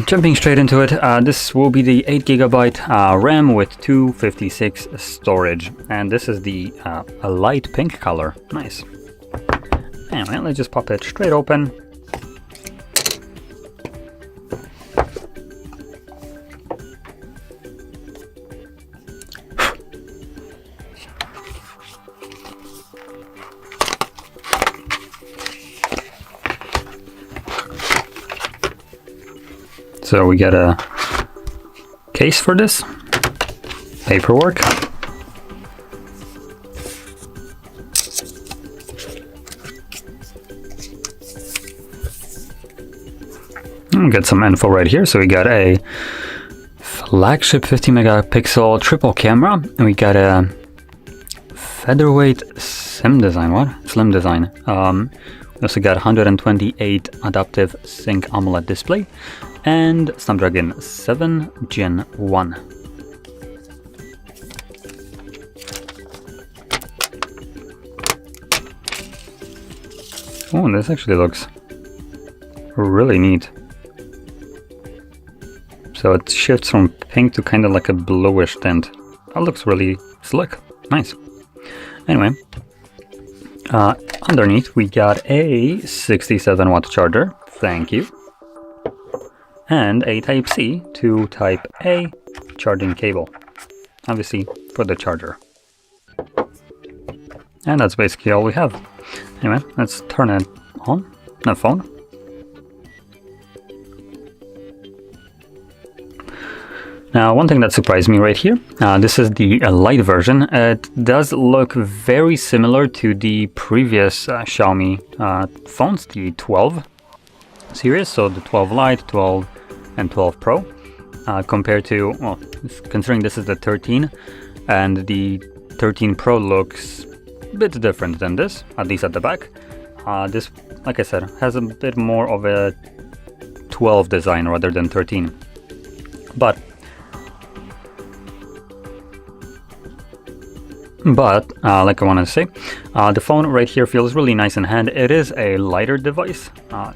Jumping straight into it, this will be the 8GB RAM with 256 storage, and this is the a light pink color. Nice. Anyway, let's just pop it straight open. So we get a case for this, paperwork, and get some info right here. So we got a flagship 50 megapixel triple camera, and we got a featherweight SIM design. What? Slim design. We also got 128 adaptive sync AMOLED display and Snapdragon 7 Gen 1. Oh, this actually looks really neat. So it shifts from pink to kind of like a bluish tint. That looks really slick. Nice. Anyway, underneath we got a 67 watt charger. Thank you. And a Type C to Type A charging cable, obviously for the charger. And that's basically all we have. Anyway, let's turn it on, the phone. Now, one thing that surprised me right here, this is the lite version. It does look very similar to the previous Xiaomi phones, the 12 series, so the 12 Lite, 12 and 12 Pro, compared to, well, considering this is the 13, and the 13 Pro looks a bit different than this, at least at the back. This, like I said, has a bit more of a 12 design rather than 13. But like I wanted to say, the phone right here feels really nice in hand. It is a lighter device,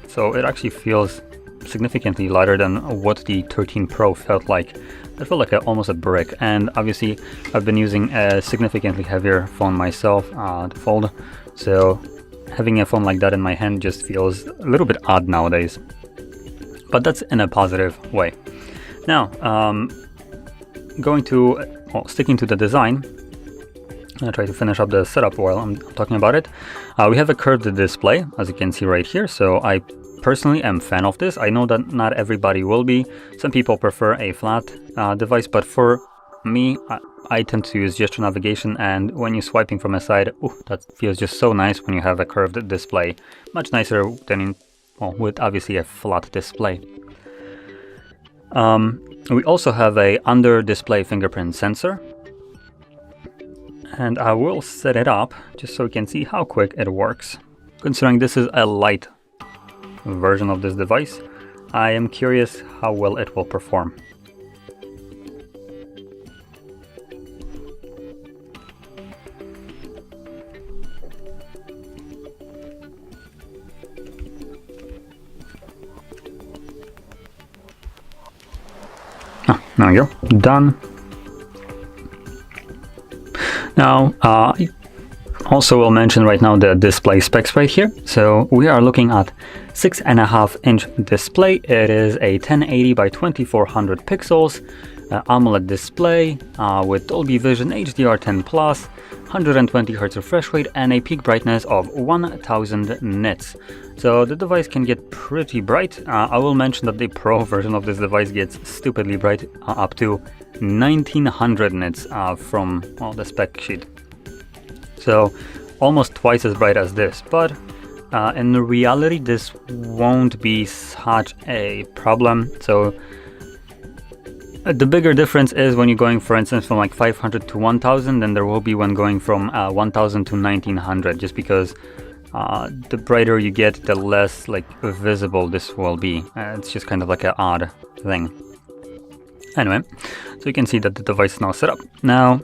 so it actually feels significantly lighter than what the 13 Pro felt like. It felt like almost a brick, and obviously I've been using a significantly heavier phone myself to fold, so having a phone like that in my hand just feels a little bit odd nowadays, but that's in a positive way. Now, sticking to the design, I'll try to finish up the setup while I'm talking about it. We have a curved display, as you can see right here, so I personally am a fan of this. I know that not everybody will be. Some people prefer a flat device, but for me, I tend to use gesture navigation, and when you're swiping from a side, that feels just so nice when you have a curved display. Much nicer than with obviously a flat display. We also have a under-display fingerprint sensor, and I will set it up just so you can see how quick it works. Considering this is a light version of this device, I am curious how well it will perform. There we go, done. Now, I also will mention right now the display specs right here. So we are looking at 6.5-inch display. It is a 1080 by 2400 pixels AMOLED display with Dolby Vision HDR10+, 120 Hz refresh rate, and a peak brightness of 1000 nits. So the device can get pretty bright. I will mention that the Pro version of this device gets stupidly bright, up to 1900 nits from the spec sheet. So almost twice as bright as this, but in reality this won't be such a problem. So the bigger difference is when you're going, for instance, from like 500 to 1000, than there will be when going from 1000 to 1900, just because the brighter you get, the less like visible this will be. It's just kind of like an odd thing. Anyway, so you can see that the device is now set up. Now,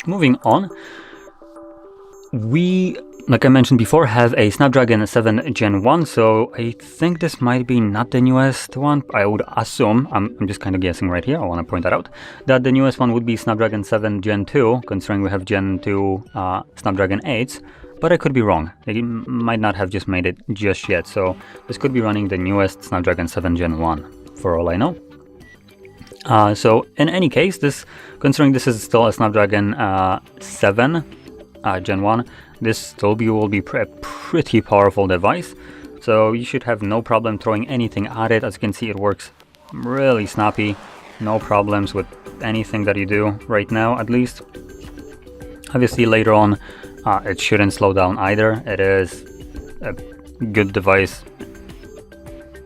moving on, we like I mentioned before, have a Snapdragon 7 Gen 1, so I think this might be not the newest one. I would assume, I'm just kind of guessing right here, I want to point that out, that the newest one would be Snapdragon 7 Gen 2, considering we have Gen 2 Snapdragon 8s, but I could be wrong. They might not have just made it just yet, so this could be running the newest Snapdragon 7 Gen 1, for all I know. So in any case, considering this is still a Snapdragon 7 Gen 1, this still will be a pretty powerful device, so you should have no problem throwing anything at it. As you can see, it works really snappy, no problems with anything that you do right now, at least. Obviously later on it shouldn't slow down either. It is a good device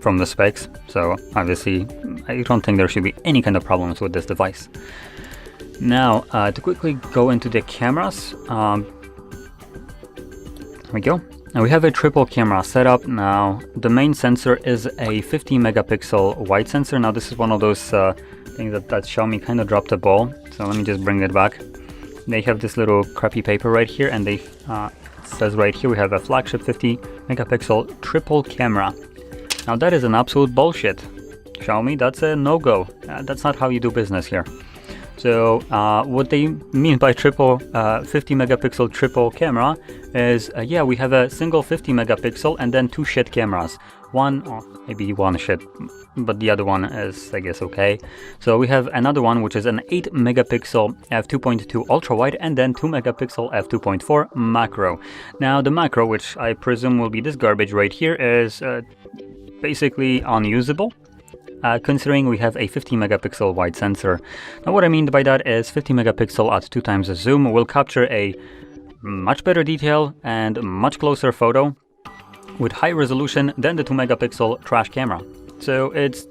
from the specs, so obviously I don't think there should be any kind of problems with this device. Now to quickly go into the cameras, here we go. Now we have a triple camera setup. Now the main sensor is a 50 megapixel wide sensor. Now this is one of those things that Xiaomi kind of dropped the ball, so let me just bring it back. They have this little crappy paper right here, and it says right here we have a flagship 50 megapixel triple camera. Now that is an absolute bullshit, Xiaomi. That's a no-go. That's not how you do business here. So what they mean by 50 megapixel triple camera is, yeah, we have a single 50 megapixel and then two shit cameras. One, or maybe one shit, but the other one is, I guess, okay. So we have another one, which is an 8 megapixel f2.2 ultra wide and then 2 megapixel f2.4 macro. Now the macro, which I presume will be this garbage right here, is basically unusable. Considering we have a 50 megapixel wide sensor. Now what I mean by that is 50 megapixel at 2 times the zoom will capture a much better detail and much closer photo with high resolution than the 2 megapixel trash camera. So it's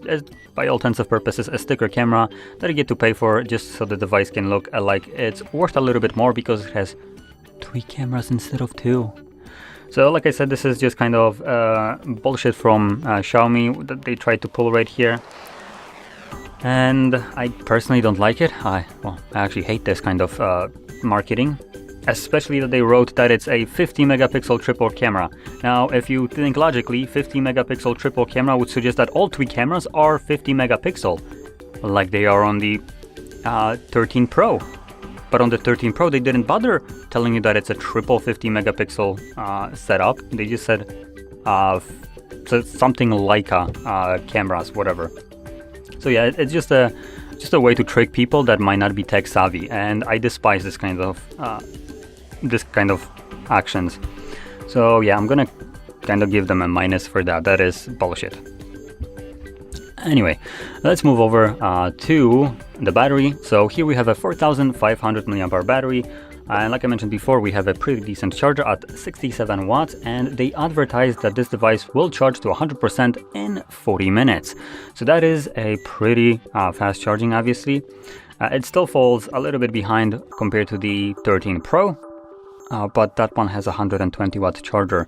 by all intents and purposes a sticker camera that you get to pay for just so the device can look like it's worth a little bit more because it has 3 cameras instead of 2. So like I said, this is just kind of bullshit from Xiaomi that they tried to pull right here. And I personally don't like it. I actually hate this kind of marketing. Especially that they wrote that it's a 50 megapixel triple camera. Now, if you think logically, 50 megapixel triple camera would suggest that all 3 cameras are 50 megapixel. Like they are on the 13 Pro. But on the 13 Pro, they didn't bother telling you that it's a triple 50 megapixel setup. They just said something like cameras, whatever. So yeah, it's just a way to trick people that might not be tech savvy, and I despise this kind of actions. So yeah, I'm gonna kind of give them a minus for that. That is bullshit. Anyway, let's move over to the battery. So here we have a 4500 mAh battery, and like I mentioned before, we have a pretty decent charger at 67 watts, and they advertise that this device will charge to 100% in 40 minutes. So that is a pretty fast charging, obviously. It still falls a little bit behind compared to the 13 Pro, but that one has a 120 watt charger.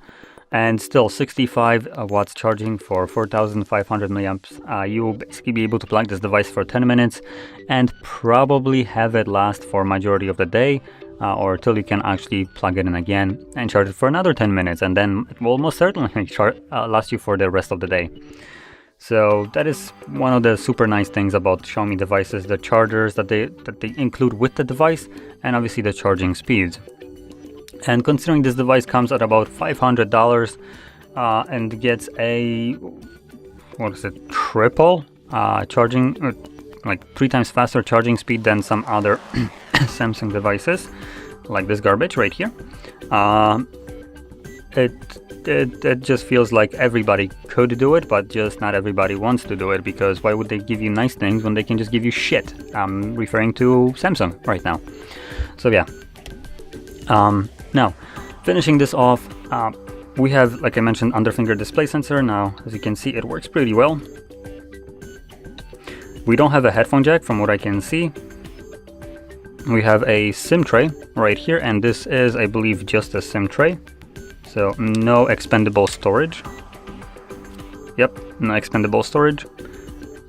And still 65 watts charging for 4500 milliamps. You will basically be able to plug this device for 10 minutes and probably have it last for majority of the day, or till you can actually plug it in again and charge it for another 10 minutes, and then it will most certainly last you for the rest of the day. So that is one of the super nice things about Xiaomi devices, the chargers that they include with the device, and obviously the charging speeds. And considering this device comes at about $500 and gets a, triple charging, like 3 times faster charging speed than some other Samsung devices, like this garbage right here, it just feels like everybody could do it, but just not everybody wants to do it, because why would they give you nice things when they can just give you shit? I'm referring to Samsung right now. So yeah. Now, finishing this off, we have, like I mentioned, under-finger display sensor. Now, as you can see, it works pretty well. We don't have a headphone jack from what I can see. We have a SIM tray right here, and this is, I believe, just a SIM tray. So, no expandable storage. Yep, no expandable storage.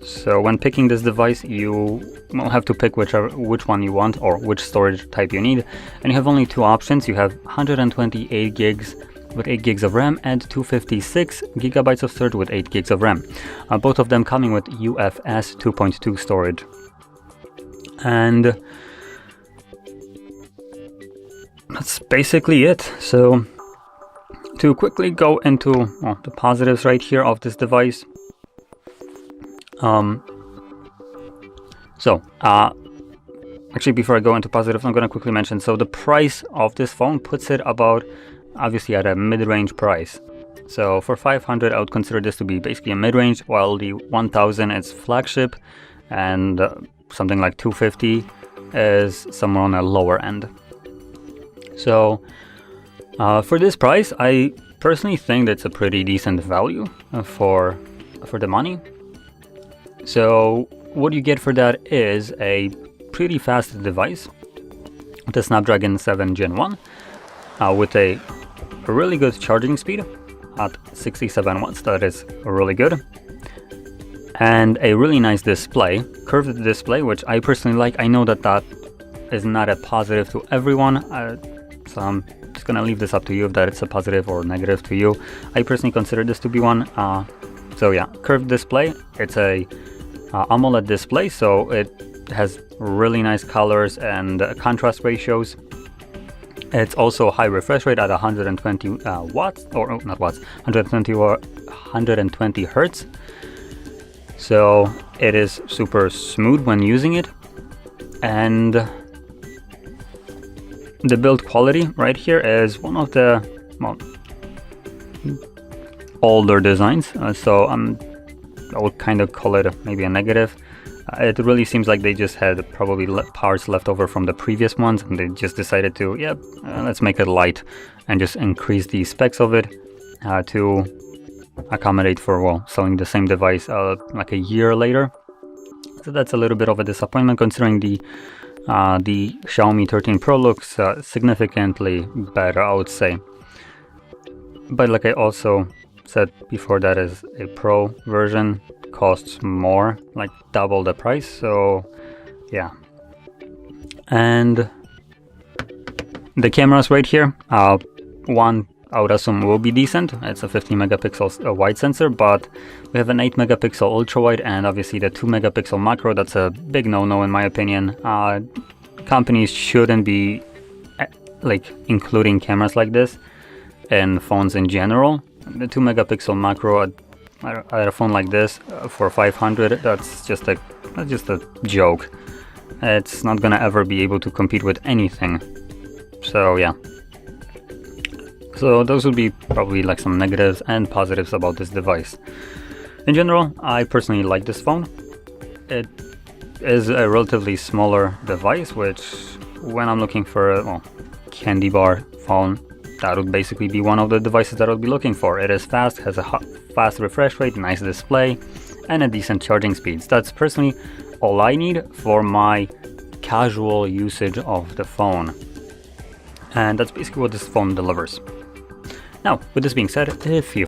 So when picking this device, you will have to pick which one you want or which storage type you need. And you have only two options. You have 128 gigs with 8 gigs of RAM and 256 gigabytes of storage with 8 gigs of RAM. Both of them coming with UFS 2.2 storage. And that's basically it. So to quickly go into the positives right here of this device. Actually, before I go into positives, I'm going to quickly mention, so the price of this phone puts it about, obviously, at a mid-range price. So for 500, I would consider this to be basically a mid-range, while the 1000 is flagship, and something like 250 is somewhere on a lower end. So for this price, I personally think that's a pretty decent value for the money. So what you get for that is a pretty fast device with a Snapdragon 7 Gen 1 with a really good charging speed at 67 watts. That is really good. And a really nice display, curved display, which I personally like. I know that is not a positive to everyone, so I'm just gonna leave this up to you if that it's a positive or negative to you. I personally consider this to be one. So yeah, curved display. It's a AMOLED display, so it has really nice colors and contrast ratios. It's also high refresh rate at 120 watts, or not watts, 120 hertz. So it is super smooth when using it, and the build quality right here is one of the older designs. So I would kind of call it maybe a negative. It really seems like they just had probably parts left over from the previous ones, and they just decided to, let's make it light and just increase the specs of it to accommodate for, selling the same device like a year later. So that's a little bit of a disappointment, considering the Xiaomi 13 Pro looks significantly better, I would say. But like I also said before, that is a Pro version, costs more, like double the price. So yeah. And the cameras right here, one I would assume will be decent. It's a 50 megapixel wide sensor, but we have an 8 megapixel ultra wide and obviously the 2 megapixel macro. That's a big no-no in my opinion. Companies shouldn't be including cameras like this in phones in general. The 2 megapixel macro at a phone like this for 500, that's just a joke. It's not gonna ever be able to compete with anything. So yeah. So those would be probably like some negatives and positives about this device. In general, I personally like this phone. It is a relatively smaller device, which when I'm looking for a candy bar phone, that would basically be one of the devices that I would be looking for. It is fast, has a fast refresh rate, nice display, and a decent charging speeds. That's personally all I need for my casual usage of the phone. And that's basically what this phone delivers. Now, with this being said, if you